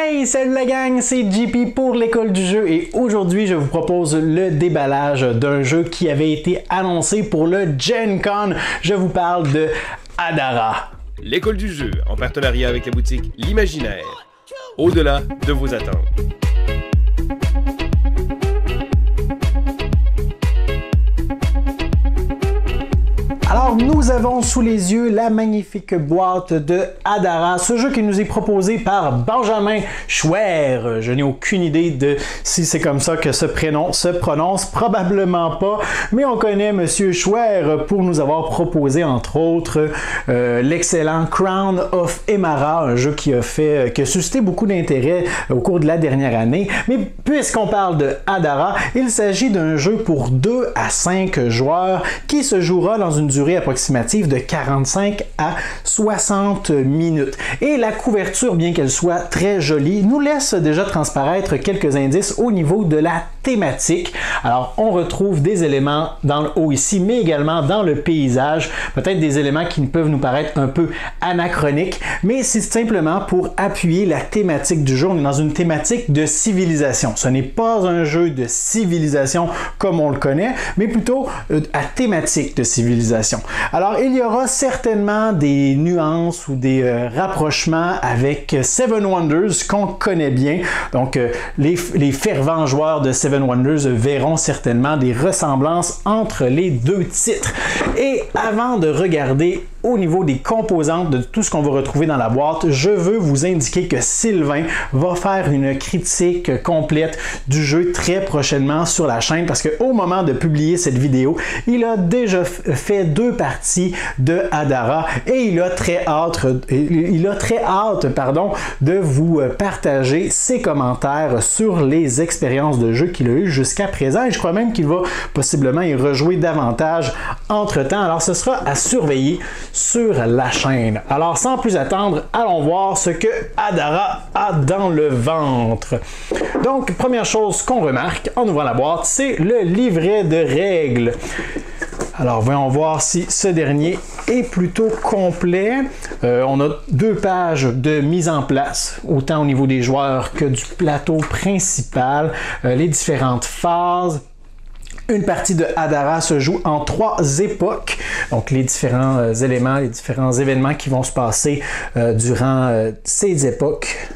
Hey, salut la gang, c'est JP pour l'école du jeu et aujourd'hui je vous propose le déballage d'un jeu qui avait été annoncé pour le Gen Con. Je vous parle de Hadara. L'école du jeu en partenariat avec la boutique L'Imaginaire. Au-delà de vos attentes. Alors, nous avons sous les yeux la magnifique boîte de Hadara, ce jeu qui nous est proposé par Benjamin Schwer. Je n'ai aucune idée de si c'est comme ça que ce prénom se prononce, probablement pas, mais on connaît Monsieur Schwer pour nous avoir proposé, entre autres, l'excellent Crown of Emara, un jeu qui a suscité beaucoup d'intérêt au cours de la dernière année. Mais puisqu'on parle de Hadara, il s'agit d'un jeu pour 2 à 5 joueurs qui se jouera dans une durée approximative de 45 à 60 minutes. Et la couverture, bien qu'elle soit très jolie, nous laisse déjà transparaître quelques indices au niveau de la thématique. Alors, on retrouve des éléments dans le haut ici, mais également dans le paysage, peut-être des éléments qui peuvent nous paraître un peu anachroniques, mais c'est simplement pour appuyer la thématique du jeu. On est dans une thématique de civilisation. Ce n'est pas un jeu de civilisation comme on le connaît, mais plutôt à thématique de civilisation. Alors, il y aura certainement des nuances ou des rapprochements avec Seven Wonders qu'on connaît bien. Donc, les fervents joueurs de Seven Wonders verront certainement des ressemblances entre les deux titres. Et avant de regarder au niveau des composantes de tout ce qu'on va retrouver dans la boîte, je veux vous indiquer que Sylvain va faire une critique complète du jeu très prochainement sur la chaîne parce qu'au moment de publier cette vidéo, il a déjà fait 2 parties de Hadara et il a très hâte de vous partager ses commentaires sur les expériences de jeu qu'il a eues jusqu'à présent et je crois même qu'il va possiblement y rejouer davantage entre-temps. Alors ce sera à surveiller sur la chaîne. Alors sans plus attendre, allons voir ce que Hadara a dans le ventre. Donc première chose qu'on remarque en ouvrant la boîte, c'est le livret de règles. Alors voyons voir si ce dernier est plutôt complet. On a 2 pages de mise en place, autant au niveau des joueurs que du plateau principal, les différentes phases. Une partie de Hadara se joue en 3 époques, donc les différents éléments, les différents événements qui vont se passer durant ces époques,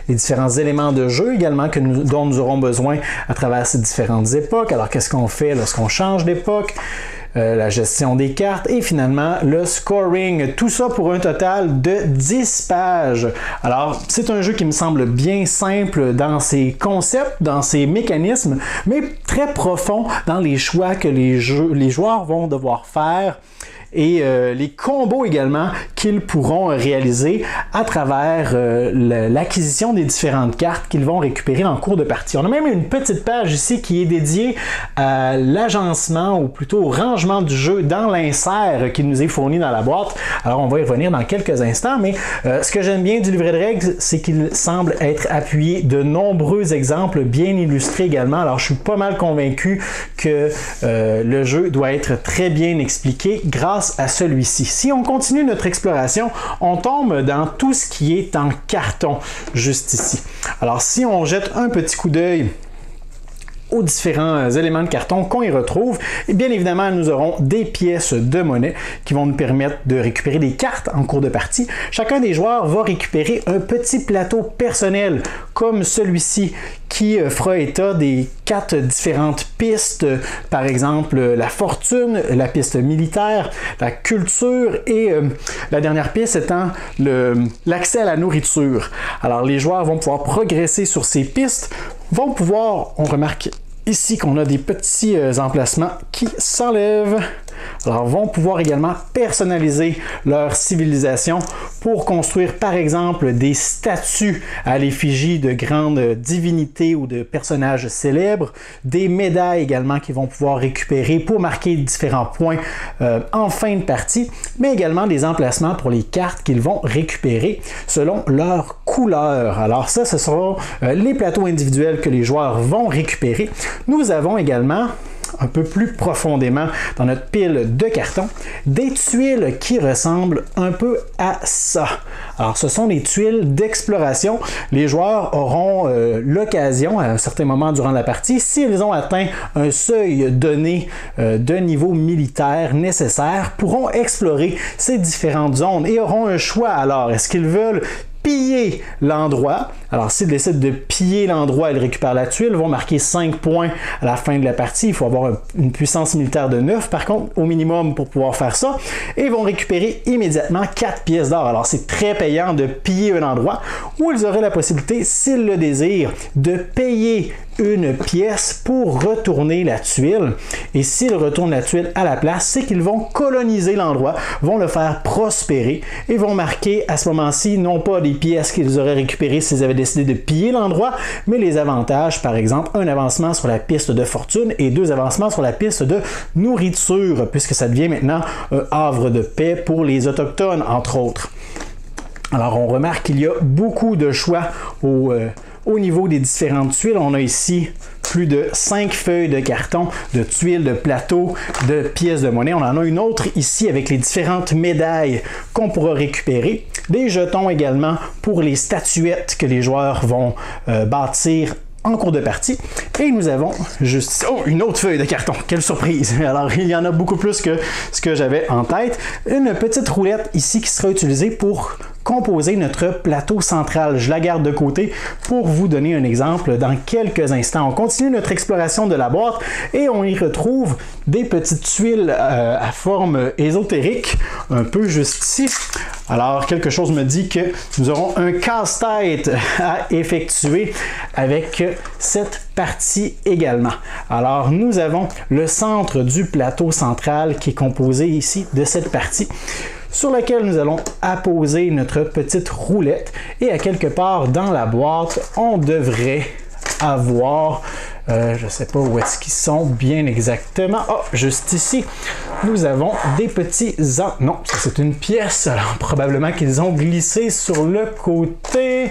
les différents éléments de jeu également dont nous aurons besoin à travers ces différentes époques. Alors qu'est-ce qu'on fait lorsqu'on change d'époque? La gestion des cartes et finalement le scoring. Tout ça pour un total de 10 pages. Alors, c'est un jeu qui me semble bien simple dans ses concepts, dans ses mécanismes, mais très profond dans les choix que les joueurs vont devoir faire et les combos également qu'ils pourront réaliser à travers l'acquisition des différentes cartes qu'ils vont récupérer en cours de partie. On a même une petite page ici qui est dédiée à l'agencement ou plutôt au rangement du jeu dans l'insert qui nous est fourni dans la boîte. Alors on va y revenir dans quelques instants, mais ce que j'aime bien du livret de règles, c'est qu'il semble être appuyé de nombreux exemples bien illustrés également. Alors je suis pas mal convaincu que le jeu doit être très bien expliqué grâce à celui-ci. Si on continue notre exploration, on tombe dans tout ce qui est en carton, juste ici. Alors, si on jette un petit coup d'œil aux différents éléments de carton qu'on y retrouve, et bien évidemment, nous aurons des pièces de monnaie qui vont nous permettre de récupérer des cartes en cours de partie. Chacun des joueurs va récupérer un petit plateau personnel comme celui-ci qui fera état des 4 différentes pistes, par exemple la fortune, la piste militaire, la culture et la dernière piste étant l'accès à la nourriture. Alors les joueurs vont pouvoir progresser sur ces pistes, on remarque ici qu'on a des petits emplacements qui s'enlèvent. Alors, vont pouvoir également personnaliser leur civilisation pour construire, par exemple, des statues à l'effigie de grandes divinités ou de personnages célèbres, des médailles également qu'ils vont pouvoir récupérer pour marquer différents points en fin de partie, mais également des emplacements pour les cartes qu'ils vont récupérer selon leur couleur. Alors ça, ce seront les plateaux individuels que les joueurs vont récupérer. Nous avons également un peu plus profondément dans notre pile de carton, des tuiles qui ressemblent un peu à ça. Alors, ce sont des tuiles d'exploration. Les joueurs auront l'occasion, à un certain moment durant la partie, s'ils ont atteint un seuil donné de niveau militaire nécessaire, pourront explorer ces différentes zones et auront un choix. Alors, est-ce qu'ils veulent piller l'endroit? Alors, s'ils décident de piller l'endroit, ils récupèrent la tuile, vont marquer 5 points à la fin de la partie. Il faut avoir une puissance militaire de 9, par contre, au minimum pour pouvoir faire ça. Et vont récupérer immédiatement 4 pièces d'or. Alors, c'est très payant de piller un endroit où ils auraient la possibilité, s'ils le désirent, de payer une pièce pour retourner la tuile. Et s'ils retournent la tuile à la place, c'est qu'ils vont coloniser l'endroit, vont le faire prospérer et vont marquer à ce moment-ci non pas des pièces qu'ils auraient récupérées s'ils avaient décidé de piller l'endroit, mais les avantages, par exemple, un avancement sur la piste de fortune et 2 avancements sur la piste de nourriture, puisque ça devient maintenant un havre de paix pour les Autochtones, entre autres. Alors, on remarque qu'il y a beaucoup de choix au niveau des différentes tuiles. On a ici plus de 5 feuilles de carton, de tuiles, de plateaux, de pièces de monnaie. On en a une autre ici avec les différentes médailles qu'on pourra récupérer. Des jetons également pour les statuettes que les joueurs vont bâtir en cours de partie. Et nous avons juste une autre feuille de carton. Quelle surprise! Alors, il y en a beaucoup plus que ce que j'avais en tête. Une petite roulette ici qui sera utilisée pour composer notre plateau central. Je la garde de côté pour vous donner un exemple dans quelques instants. On continue notre exploration de la boîte et on y retrouve des petites tuiles à forme ésotérique, un peu juste ici. Alors, quelque chose me dit que nous aurons un casse-tête à effectuer avec cette partie également. Alors, nous avons le centre du plateau central qui est composé ici de cette partie, sur laquelle nous allons apposer notre petite roulette. Et à quelque part dans la boîte, on devrait avoir, je ne sais pas où est-ce qu'ils sont bien exactement. Oh, juste ici, nous avons des petits... Non, ça c'est une pièce. Alors, probablement qu'ils ont glissé sur le côté.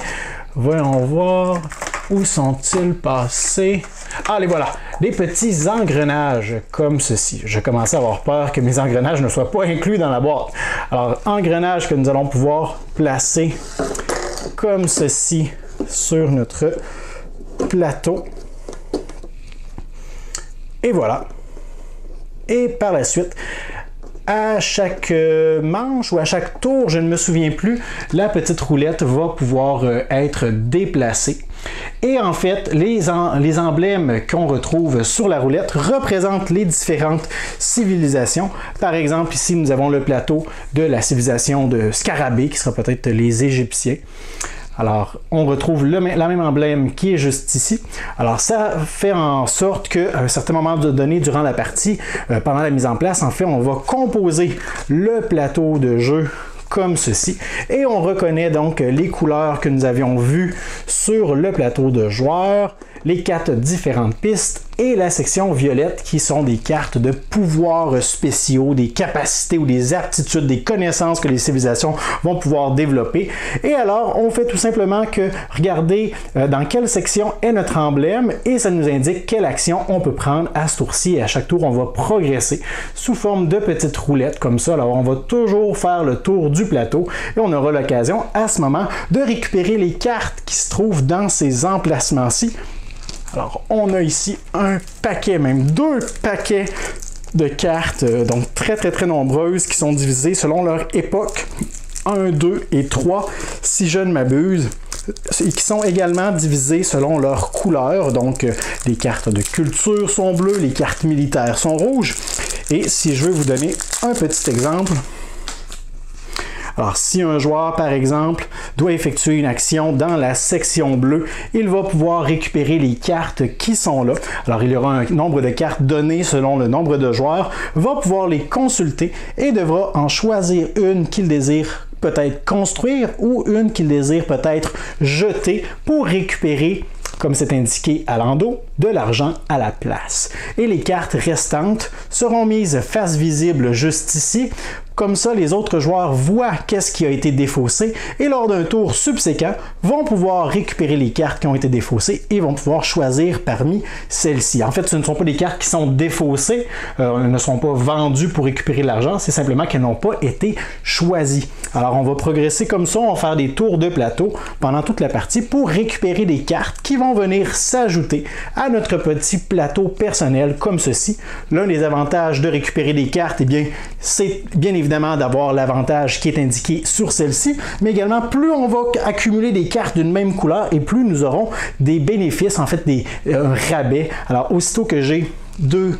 Voyons voir. Où sont-ils passés? Ah, les voilà! Des petits engrenages comme ceci. Je commençais à avoir peur que mes engrenages ne soient pas inclus dans la boîte. Alors, engrenages que nous allons pouvoir placer comme ceci sur notre plateau. Et voilà. Et par la suite, à chaque manche ou à chaque tour, je ne me souviens plus, la petite roulette va pouvoir être déplacée. Et en fait, les emblèmes qu'on retrouve sur la roulette représentent les différentes civilisations. Par exemple, ici, nous avons le plateau de la civilisation de Scarabée, qui sera peut-être les Égyptiens. Alors, on retrouve la même emblème qui est juste ici. Alors, ça fait en sorte qu'à un certain moment donné durant la partie, pendant la mise en place, en fait, on va composer le plateau de jeu comme ceci. Et on reconnaît donc les couleurs que nous avions vues sur le plateau de joueurs, les 4 différentes pistes et la section violette qui sont des cartes de pouvoirs spéciaux, des capacités ou des aptitudes, des connaissances que les civilisations vont pouvoir développer. Et alors, on fait tout simplement que regarder dans quelle section est notre emblème et ça nous indique quelle action on peut prendre à ce tour-ci. Et à chaque tour, on va progresser sous forme de petites roulettes comme ça. Alors, on va toujours faire le tour du plateau et on aura l'occasion à ce moment de récupérer les cartes qui se trouvent dans ces emplacements-ci. Alors, on a ici un paquet, même 2 paquets de cartes, donc très nombreuses, qui sont divisées selon leur époque, 1, 2 et 3, si je ne m'abuse, et qui sont également divisées selon leur couleur, donc les cartes de culture sont bleues, les cartes militaires sont rouges, et si je veux vous donner un petit exemple, alors, si un joueur, par exemple, doit effectuer une action dans la section bleue, il va pouvoir récupérer les cartes qui sont là. Alors, il y aura un nombre de cartes données selon le nombre de joueurs, va pouvoir les consulter et devra en choisir une qu'il désire peut-être construire ou une qu'il désire peut-être jeter pour récupérer, comme c'est indiqué à l'endos, de l'argent à la place. Et les cartes restantes seront mises face visible juste ici. Comme ça, les autres joueurs voient qu'est-ce qui a été défaussé et lors d'un tour subséquent, vont pouvoir récupérer les cartes qui ont été défaussées et vont pouvoir choisir parmi celles-ci. En fait, ce ne sont pas des cartes qui sont défaussées, ne sont pas vendues pour récupérer de l'argent, c'est simplement qu'elles n'ont pas été choisies. Alors, on va progresser comme ça, on va faire des tours de plateau pendant toute la partie pour récupérer des cartes qui vont venir s'ajouter à notre petit plateau personnel comme ceci. L'un des avantages de récupérer des cartes, eh bien, c'est bien évidemment d'avoir l'avantage qui est indiqué sur celle-ci, mais également plus on va accumuler des cartes d'une même couleur et plus nous aurons des bénéfices, en fait un rabais. Alors aussitôt que j'ai deux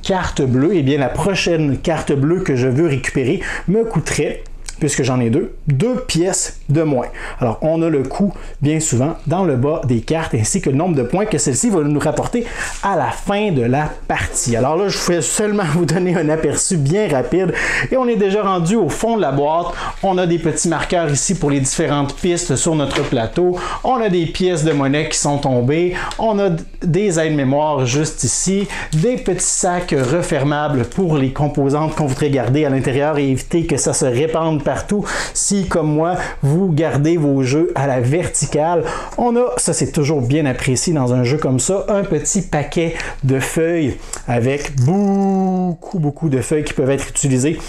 cartes bleues, et bien la prochaine carte bleue que je veux récupérer me coûterait, puisque j'en ai deux pièces de moins. Alors, on a le coût, bien souvent, dans le bas des cartes, ainsi que le nombre de points que celle-ci va nous rapporter à la fin de la partie. Alors là, je vais seulement vous donner un aperçu bien rapide, et on est déjà rendu au fond de la boîte. On a des petits marqueurs ici pour les différentes pistes sur notre plateau. On a des pièces de monnaie qui sont tombées. On a des aides-mémoires juste ici. Des petits sacs refermables pour les composantes qu'on voudrait garder à l'intérieur et éviter que ça se répande partout. Si, comme moi, vous gardez vos jeux à la verticale, on a, ça c'est toujours bien apprécié dans un jeu comme ça, un petit paquet de feuilles avec beaucoup de feuilles qui peuvent être utilisées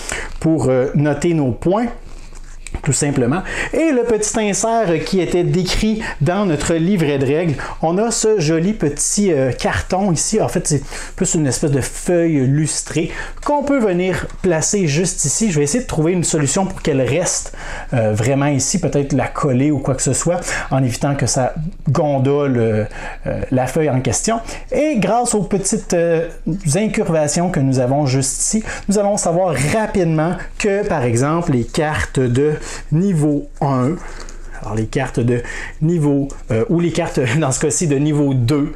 pour noter nos points, tout simplement. Et le petit insert qui était décrit dans notre livret de règles, on a ce joli petit carton ici. En fait, c'est plus une espèce de feuille lustrée qu'on peut venir placer juste ici. Je vais essayer de trouver une solution pour qu'elle reste vraiment ici, peut-être la coller ou quoi que ce soit, en évitant que ça gondole la feuille en question. Et grâce aux petites incurvations que nous avons juste ici, nous allons savoir rapidement que, par exemple, les cartes de niveau 1, alors les cartes de niveau, ou les cartes dans ce cas-ci de niveau 2,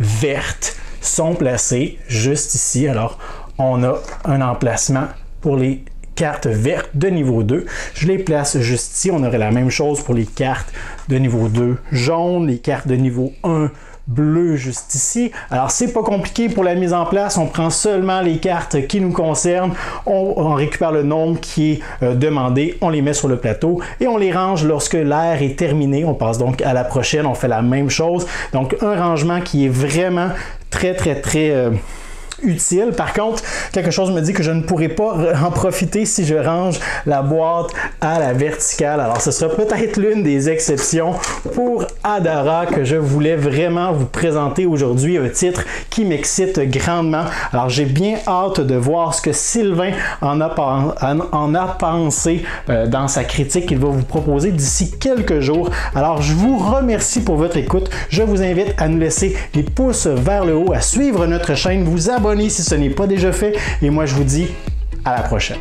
vertes, sont placées juste ici. Alors, on a un emplacement pour les cartes vertes de niveau 2. Je les place juste ici. On aurait la même chose pour les cartes de niveau 2 jaune, les cartes de niveau 1 bleu juste ici. Alors, c'est pas compliqué pour la mise en place. On prend seulement les cartes qui nous concernent. On récupère le nombre qui est demandé. On les met sur le plateau et on les range lorsque l'ère est terminée. On passe donc à la prochaine. On fait la même chose. Donc, un rangement qui est vraiment très utile. Par contre, quelque chose me dit que je ne pourrai pas en profiter si je range la boîte à la verticale. Alors, ce sera peut-être l'une des exceptions pour Adara que je voulais vraiment vous présenter aujourd'hui, un titre qui m'excite grandement. Alors, j'ai bien hâte de voir ce que Sylvain en a pensé dans sa critique qu'il va vous proposer d'ici quelques jours. Alors, je vous remercie pour votre écoute. Je vous invite à nous laisser les pouces vers le haut, à suivre notre chaîne, vous abonner si ce n'est pas déjà fait. Et moi, je vous dis à la prochaine.